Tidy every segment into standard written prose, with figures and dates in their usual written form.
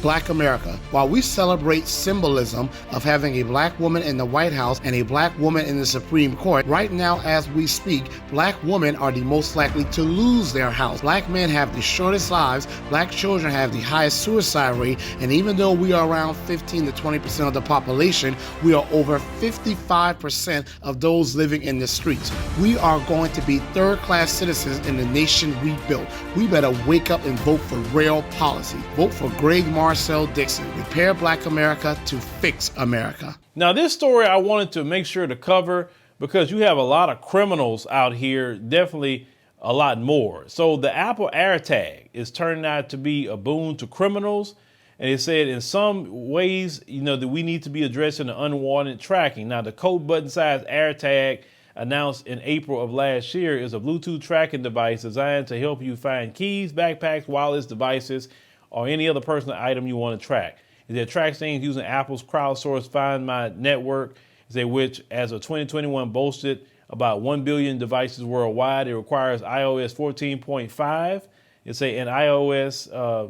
Black America. While we celebrate symbolism of having a black woman in the White House and a black woman in the Supreme Court, right now as we speak, black women are the most likely to lose their house. Black men have the shortest lives, black children have the highest suicide rate, and even though we are around 15 to 20% of the population, we are over 55% of those living in the streets. We are going to be third-class citizens in the nation we built. We better wake up and vote for real policy. Vote for Greg Marcel Dixon. Repair Black America to fix America. Now, this story I wanted to make sure to cover because you have a lot of criminals out here, definitely a lot more. So the Apple AirTag is turning out to be a boon to criminals. And it said in some ways, that we need to be addressing the unwanted tracking. Now, the coat button size AirTag announced in April of last year is a Bluetooth tracking device designed to help you find keys, backpacks, wallets, devices, or any other personal item you want to track. It tracks things using Apple's crowdsourced Find My network, which as of 2021 boasted about 1 billion devices worldwide. It requires iOS 14.5. And iOS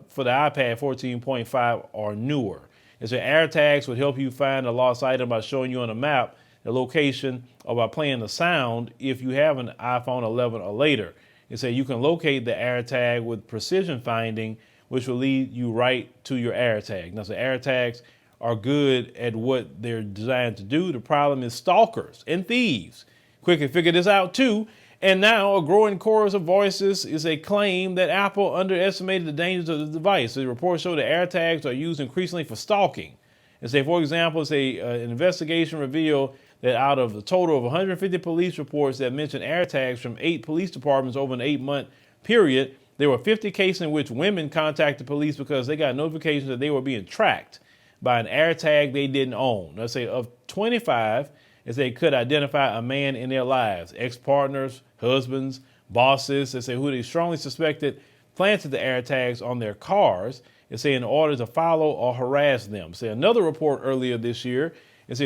for the iPad 14.5 or newer. AirTags would help you find a lost item by showing you on a map the location or by playing the sound if you have an iPhone 11 or later. You can locate the AirTag with precision finding, which will lead you right to your AirTag. Now, AirTags are good at what they're designed to do. The problem is stalkers and thieves quickly figure this out too. And now a growing chorus of voices is a claim that Apple underestimated the dangers of the device. The reports show that AirTags are used increasingly for stalking. For example, an investigation revealed that out of the total of 150 police reports that mentioned AirTags from 8 police departments over an 8-month period, there were 50 cases in which women contacted police because they got notifications that they were being tracked by an AirTag they didn't own. Of 25, they could identify a man in their lives, ex-partners, husbands, bosses, who they strongly suspected planted the AirTags on their cars, in order to follow or harass them. Another report earlier this year,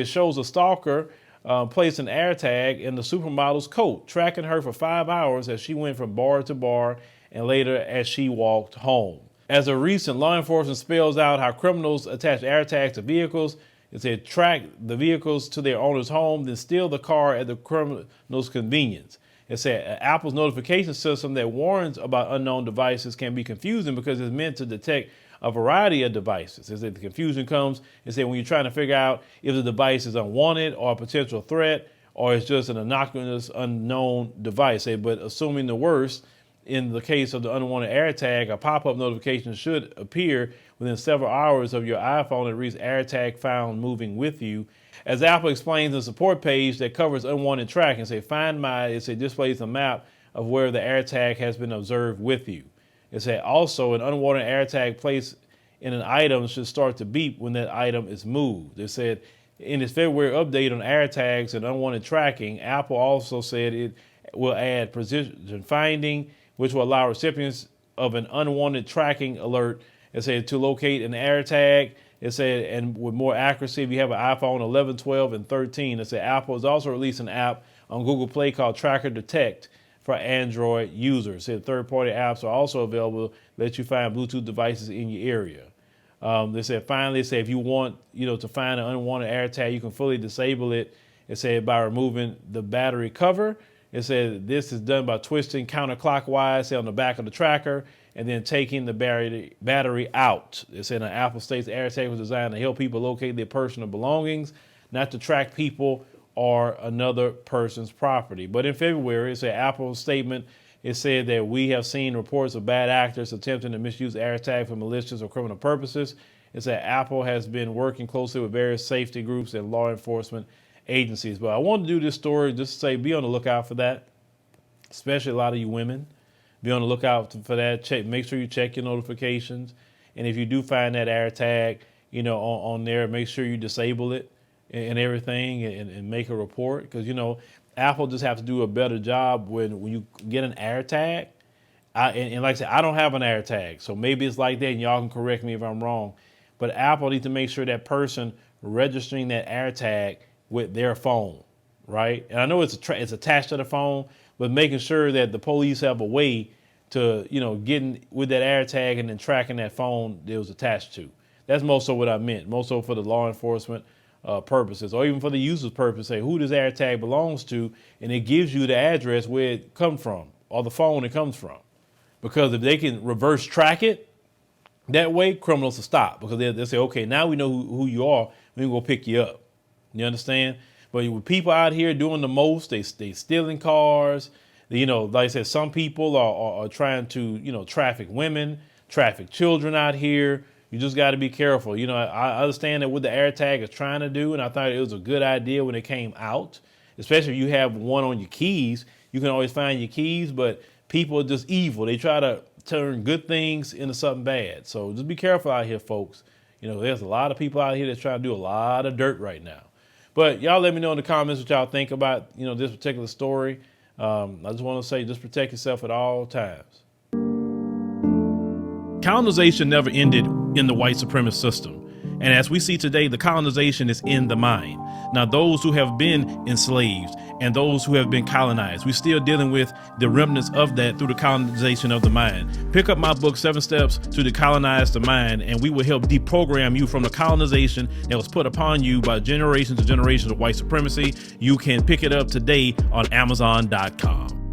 shows a stalker placed an AirTag in the supermodel's coat, tracking her for 5 hours as she went from bar to bar and later as she walked home. As a recent law enforcement spells out how criminals attach AirTags to vehicles, track the vehicles to their owner's home, then steal the car at the criminal's convenience. Apple's notification system that warns about unknown devices can be confusing because it's meant to detect a variety of devices. The confusion comes when you're trying to figure out if the device is unwanted or a potential threat, or it's just an innocuous unknown device. But assuming the worst, in the case of the unwanted AirTag, a pop-up notification should appear within several hours of your iPhone that reads AirTag found moving with you. As Apple explains in the support page that covers unwanted tracking, Find My, displays a map of where the AirTag has been observed with you. Also an unwanted AirTag placed in an item should start to beep when that item is moved. In its February update on AirTags and unwanted tracking, Apple also said it will add precision finding, which will allow recipients of an unwanted tracking alert, to locate an AirTag. And with more accuracy, if you have an iPhone 11, 12, and 13, Apple has also released an app on Google Play called Tracker Detect for Android users. Third-party apps are also available to let you find Bluetooth devices in your area. Finally, if you want, to find an unwanted AirTag, you can fully disable it. By removing the battery cover. This is done by twisting counterclockwise, on the back of the tracker, and then taking the battery out. An Apple states AirTag was designed to help people locate their personal belongings, not to track people or another person's property. But in February, Apple's statement, said that we have seen reports of bad actors attempting to misuse AirTag for malicious or criminal purposes. Apple has been working closely with various safety groups and law enforcement agencies. But I wanted to do this story just to say be on the lookout for that, especially a lot of you women. Be on the lookout for that. Make sure you check your notifications. And if you do find that AirTag, on there, make sure you disable it and everything and make a report. Because, Apple just have to do a better job when you get an AirTag. And like I said, I don't have an AirTag, so maybe it's like that, and y'all can correct me if I'm wrong. But Apple needs to make sure that person registering that AirTag with their phone, right? And I know it's attached to the phone, but making sure that the police have a way to, getting with that AirTag and then tracking that phone it was attached to. That's more so what I meant, more so for the law enforcement purposes, or even for the user's purpose. Say who this AirTag belongs to, and it gives you the address where it comes from or the phone it comes from. Because if they can reverse track it that way, criminals will stop, because they'll say, okay, now we know who you are, we can go pick you up. You understand? But with people out here doing the most, they stealing cars. Like I said, some people are trying to, traffic women, traffic children out here. You just got to be careful. I understand that what the AirTag is trying to do, and I thought it was a good idea when it came out, especially if you have one on your keys. You can always find your keys, but people are just evil. They try to turn good things into something bad. So just be careful out here, folks. There's a lot of people out here that's trying to do a lot of dirt right now. But y'all let me know in the comments what y'all think about, this particular story. I just want to say, just protect yourself at all times. Colonization never ended in the white supremacist system. And as we see today, the colonization is in the mind. Now, those who have been enslaved and those who have been colonized, we're still dealing with the remnants of that through the colonization of the mind. Pick up my book, 7 Steps to Decolonize the Mind, and we will help deprogram you from the colonization that was put upon you by generations and generations of white supremacy. You can pick it up today on Amazon.com.